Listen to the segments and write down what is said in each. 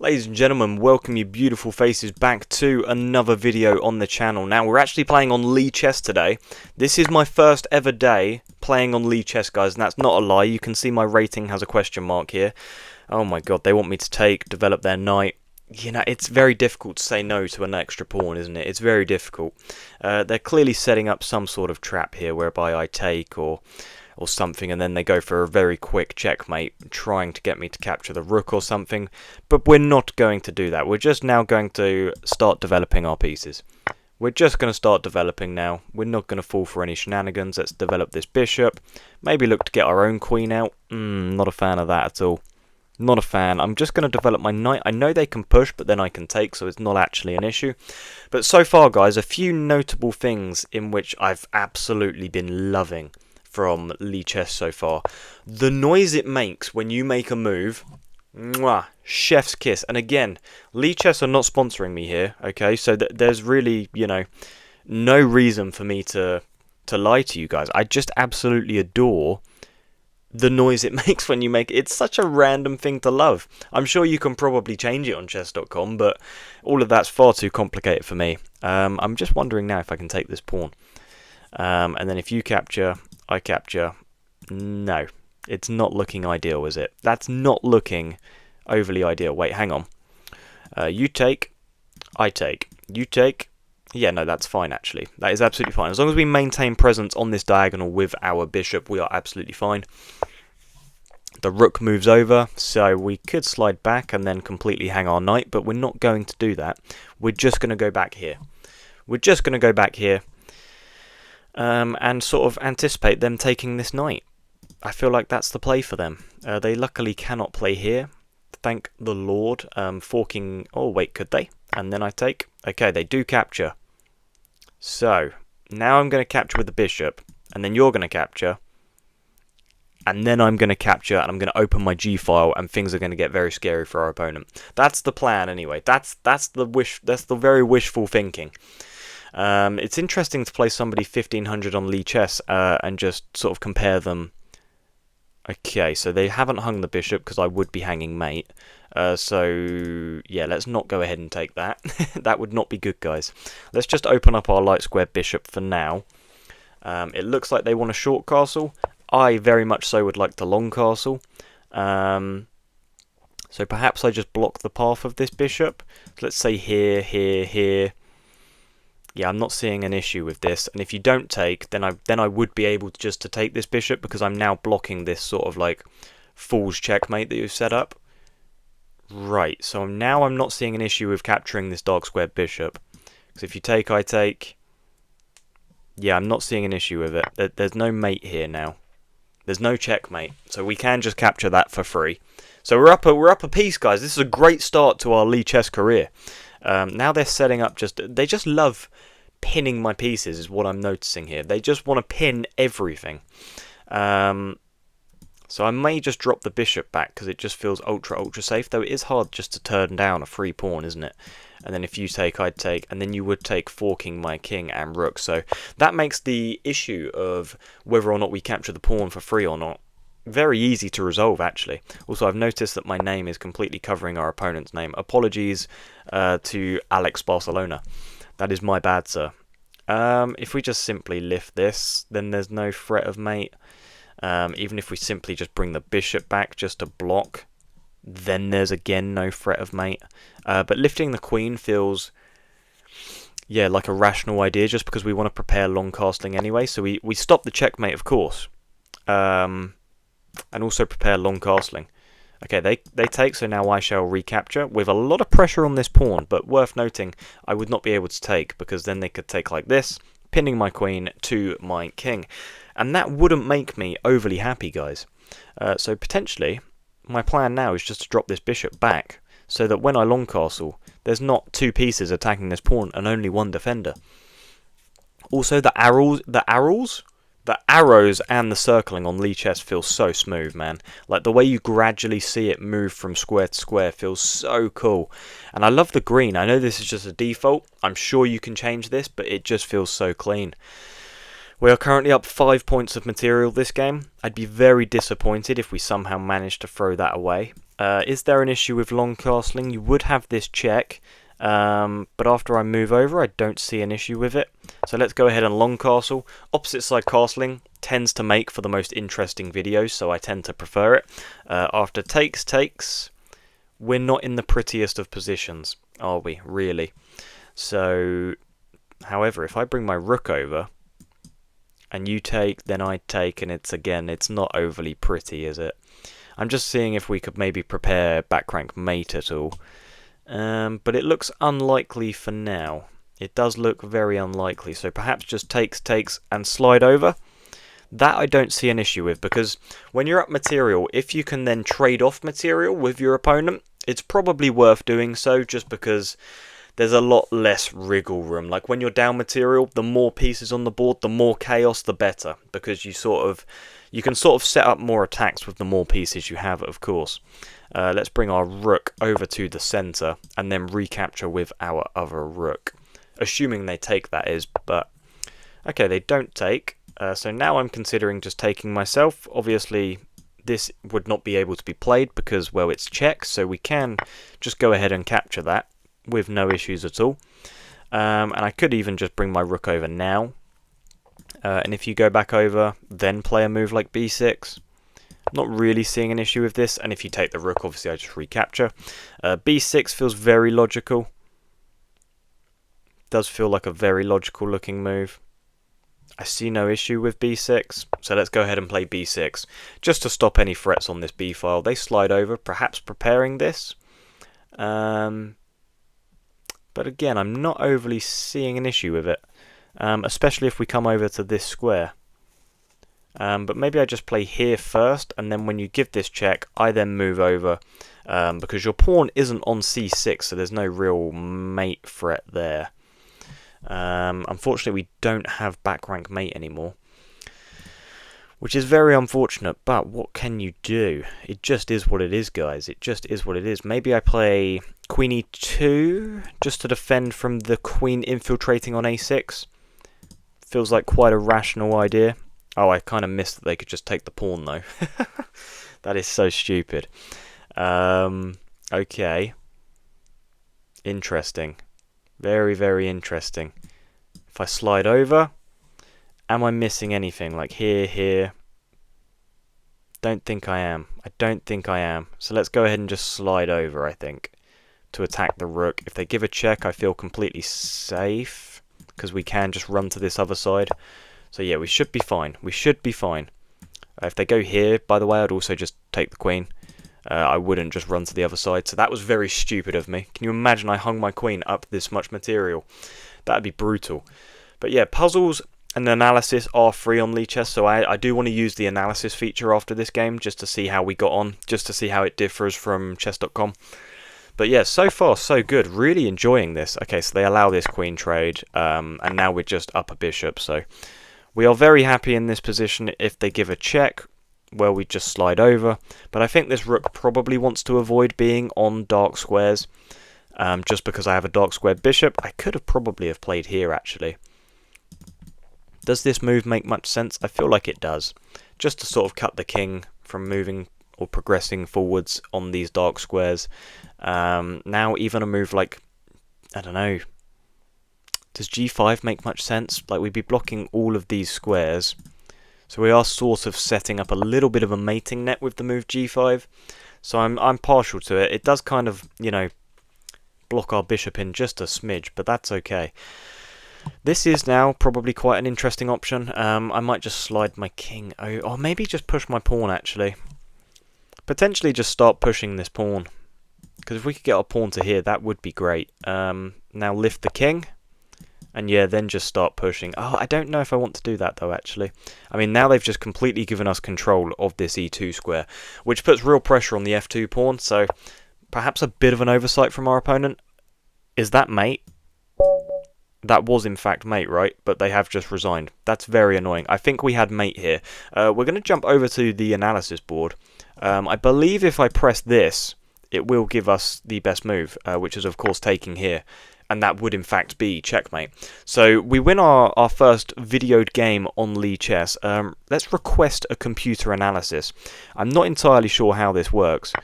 Ladies and gentlemen, welcome you beautiful faces back to another video on the channel. Now, we're actually playing on Lichess today. This is my first ever day playing on Lichess, guys, and that's not a lie. You can see my rating has a question mark here. Oh my god, they want me to develop their knight. You know, it's very difficult to say no to an extra pawn, isn't it? It's very difficult. They're clearly setting up some sort of trap here whereby I take or something, and then they go for a very quick checkmate, trying to get me to capture the rook or something. But we're not going to do that. We're just now going to start developing our pieces. We're just going to start developing now. We're not going to fall for any shenanigans. Let's develop this bishop. Maybe look to get our own queen out. Not a fan of that at all. Not a fan. I'm just going to develop my knight. I know they can push, but then I can take, so it's not actually an issue. But so far, guys, a few notable things in which I've absolutely been loving from Lichess so far. The noise it makes when you make a move, mwah, chef's kiss. And again, Lichess are not sponsoring me here, okay? So there's really, you know, no reason for me to lie to you guys. I just absolutely adore the noise it makes when you make it. It's such a random thing to love. I'm sure you can probably change it on chess.com, but all of that's far too complicated for me. I'm just wondering now if I can take this pawn. And then if you capture, I capture. No, it's not looking ideal, is it? That's not looking overly ideal. Wait, hang on. You take, I take. You take. Yeah, no, that's fine, actually. That is absolutely fine. As long as we maintain presence on this diagonal with our bishop, we are absolutely fine. The rook moves over, so we could slide back and then completely hang our knight, but we're not going to do that. We're just going to go back here. We're just going to go back here. And sort of anticipate them taking this knight. I feel like that's the play for them. They luckily cannot play here. Thank the Lord. Forking. Oh, wait, could they? And then I take. Okay, they do capture. So, now I'm going to capture with the bishop. And then you're going to capture. And then I'm going to capture, and I'm going to open my G file, and things are going to get very scary for our opponent. That's the plan, anyway. That's the wish. That's the very wishful thinking. It's interesting to play somebody 1500 on Lichess and just sort of compare them. Okay, so they haven't hung the bishop because I would be hanging mate. So, yeah, let's not go ahead and take that. That would not be good, guys. Let's just open up our light square bishop for now. It looks like they want a short castle. I very much so would like the long castle. So perhaps I just block the path of this bishop. Let's say here, here, here. Yeah, I'm not seeing an issue with this, and if you don't take, then I would be able to take this bishop because I'm now blocking this sort of like fool's checkmate that you've set up. Right, so now I'm not seeing an issue with capturing this dark squared bishop. Because if you take, I take. Yeah, I'm not seeing an issue with it. There's no mate here now. There's no checkmate, so we can just capture that for free. So we're up a piece, guys. This is a great start to our Lichess career. Now they're setting up they just love pinning my pieces is what I'm noticing here. They just want to pin everything. So I may just drop the bishop back because it just feels ultra safe, though it is hard just to turn down a free pawn, isn't it? And then if you take, I'd take, and then you would take forking my king and rook. So that makes the issue of whether or not we capture the pawn for free or not very easy to resolve, actually. Also, I've noticed that my name is completely covering our opponent's name. Apologies to Alex Barcelona. That is my bad, sir. If we just simply lift this, then there's no threat of mate. Even if we simply just bring the bishop back just to block, then there's again no threat of mate. But lifting the queen feels, yeah, like a rational idea just because we want to prepare long castling anyway. So we stop the checkmate, of course. And also prepare long castling. Okay, they take, so now I shall recapture with a lot of pressure on this pawn, but worth noting, I would not be able to take because then they could take like this, pinning my queen to my king. And that wouldn't make me overly happy, guys. So potentially, my plan now is just to drop this bishop back so that when I long castle, there's not two pieces attacking this pawn and only one defender. Also, the arrows and the circling on Lichess feel so smooth, man. Like the way you gradually see it move from square to square feels so cool. And I love the green. I know this is just a default. I'm sure you can change this, but it just feels so clean. We are currently up 5 points of material this game. I'd be very disappointed if we somehow managed to throw that away. Is there an issue with long castling? You would have this check, but after I move over, I don't see an issue with it. So let's go ahead and long castle. Opposite side castling tends to make for the most interesting videos, so I tend to prefer it. After takes, we're not in the prettiest of positions, are we? Really? So, however, if I bring my rook over, and you take, then I take, and it's not overly pretty, is it? I'm just seeing if we could maybe prepare back rank mate at all. But it looks unlikely for now. It does look very unlikely, so perhaps just takes, and slide over. That I don't see an issue with, because when you're up material, if you can then trade off material with your opponent, it's probably worth doing so, just because there's a lot less wriggle room. Like when you're down material, the more pieces on the board, the more chaos, the better, because you can sort of set up more attacks with the more pieces you have, of course. Let's bring our rook over to the center and then recapture with our other rook, assuming they take, that is. But okay, they don't take, so now I'm considering just taking myself. Obviously this would not be able to be played because, well, it's check, so we can just go ahead and capture that with no issues at all. And I could even just bring my rook over now. And if you go back over, then play a move like b6. Not really seeing an issue with this. And if you take the rook, obviously I just recapture. b6 feels very logical. Does feel like a very logical looking move. I see no issue with b6. So let's go ahead and play b6. Just to stop any threats on this b file. They slide over, perhaps preparing this. But again, I'm not overly seeing an issue with it, especially if we come over to this square. But maybe I just play here first, and then when you give this check, I then move over, because your pawn isn't on c6, so there's no real mate threat there. Unfortunately, we don't have back rank mate anymore, which is very unfortunate, but what can you do? It just is what it is, guys. It just is what it is. Maybe I play queen e2 just to defend from the queen infiltrating on a6. Feels like quite a rational idea. Oh, I kind of missed that they could just take the pawn, though. That is so stupid. Okay. Interesting. Very, very interesting. If I slide over, am I missing anything? Like here? Don't think I am. I don't think I am. So let's go ahead and just slide over, I think, to attack the rook. If they give a check, I feel completely safe, because we can just run to this other side. So yeah, we should be fine. We should be fine. If they go here, by the way, I'd also just take the queen. I wouldn't just run to the other side. So that was very stupid of me. Can you imagine I hung my queen up this much material? That'd be brutal. But yeah, puzzles and analysis are free on Lichess, so I do want to use the analysis feature after this game, just to see how we got on, just to see how it differs from chess.com. But yeah, so far so good. Really enjoying this. Okay, so they allow this queen trade, and now we're just up a bishop, so we are very happy in this position. If they give a check, well, we just slide over. But I think this rook probably wants to avoid being on dark squares, just because I have a dark square bishop. I could have probably have played here, actually. Does this move make much sense? I feel like it does. Just to sort of cut the king from moving or progressing forwards on these dark squares. Now, even a move like, I don't know, does g5 make much sense? Like, we'd be blocking all of these squares. So we are sort of setting up a little bit of a mating net with the move g5. So I'm partial to it. It does kind of, you know, block our bishop in just a smidge, but that's okay. This is now probably quite an interesting option. I might just slide my king or maybe just push my pawn, actually. Potentially just start pushing this pawn, because if we could get our pawn to here, that would be great. Now lift the king. And yeah, then just start pushing. Oh, I don't know if I want to do that, though, actually. I mean, now they've just completely given us control of this e2 square, which puts real pressure on the f2 pawn, so perhaps a bit of an oversight from our opponent. Is that mate? That was, in fact, mate, right? But they have just resigned. That's very annoying. I think we had mate here. We're going to jump over to the analysis board. I believe if I press this, it will give us the best move, which is, of course, taking here. And that would in fact be checkmate. So we win our first videoed game on Lichess. Let's request a computer analysis. I'm not entirely sure how this works.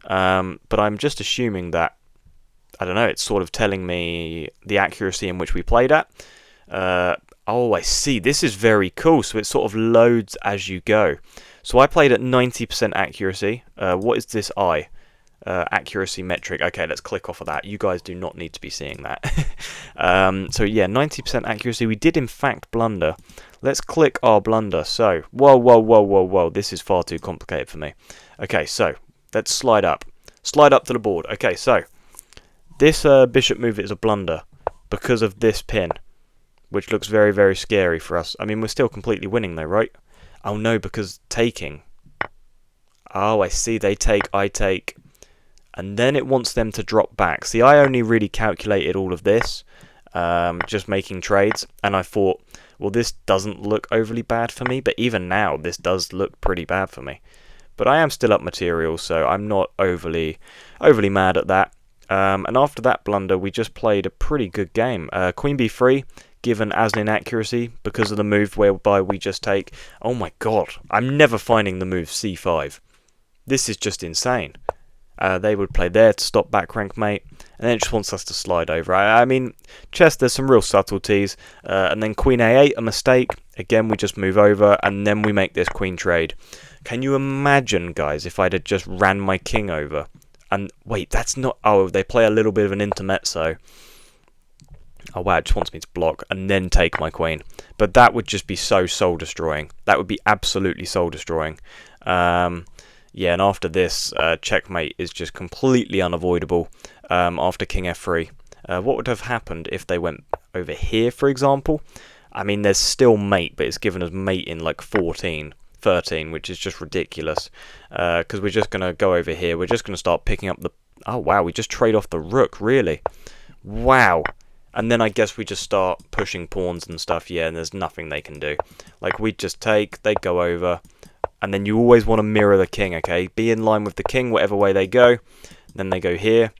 But I'm just assuming that, I don't know, it's sort of telling me the accuracy in which we played at. Oh, I see. This is very cool. So it sort of loads as you go. So I played at 90% accuracy. What is this I? Accuracy metric. Okay, let's click off of that. You guys do not need to be seeing that. So yeah, 90% accuracy. We did in fact blunder. Let's click our blunder. So, whoa. This is far too complicated for me. Okay, so let's slide up. Slide up to the board. Okay, so this bishop move is a blunder because of this pin, which looks very, very scary for us. I mean, we're still completely winning though, right? Oh no, because taking. Oh, I see. They take, I take. And then it wants them to drop back. See, I only really calculated all of this, just making trades. And I thought, well, this doesn't look overly bad for me. But even now, this does look pretty bad for me. But I am still up material, so I'm not overly mad at that. And after that blunder, we just played a pretty good game. Queen b3, given as an inaccuracy because of the move whereby we just take. Oh my god, I'm never finding the move c5. This is just insane. They would play there to stop back rank mate, and then it just wants us to slide over. I mean, chess, there's some real subtleties. And then queen a8, a mistake. Again, we just move over, and then we make this queen trade. Can you imagine, guys, if I'd have just ran my king over? And wait, that's not... Oh, they play a little bit of an intermezzo. Oh wow, it just wants me to block and then take my queen. But that would just be so soul-destroying. That would be absolutely soul-destroying. Yeah, and after this, checkmate is just completely unavoidable after king f3. What would have happened if they went over here, for example? I mean, there's still mate, but it's given us mate in like 13, which is just ridiculous. Because we're just going to go over here. We're just going to start picking up the... Oh, wow, we just trade off the rook, really? Wow. And then I guess we just start pushing pawns and stuff, yeah, and there's nothing they can do. Like, we just take, they go over... And then you always want to mirror the king, okay? Be in line with the king, whatever way they go. Then they go here.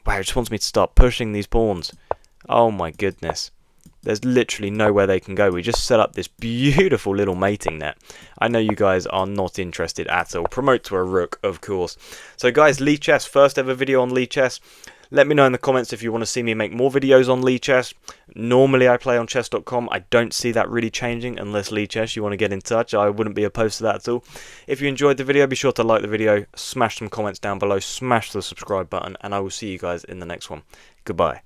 Wow, it just wants me to start pushing these pawns. Oh my goodness. There's literally nowhere they can go. We just set up this beautiful little mating net. I know you guys are not interested at all. Promote to a rook, of course. So guys, Lichess, first ever video on Lichess. Let me know in the comments if you want to see me make more videos on Lichess. Normally I play on chess.com. I don't see that really changing unless Lichess, you want to get in touch. I wouldn't be opposed to that at all. If you enjoyed the video, be sure to like the video, smash some comments down below, smash the subscribe button, and I will see you guys in the next one. Goodbye.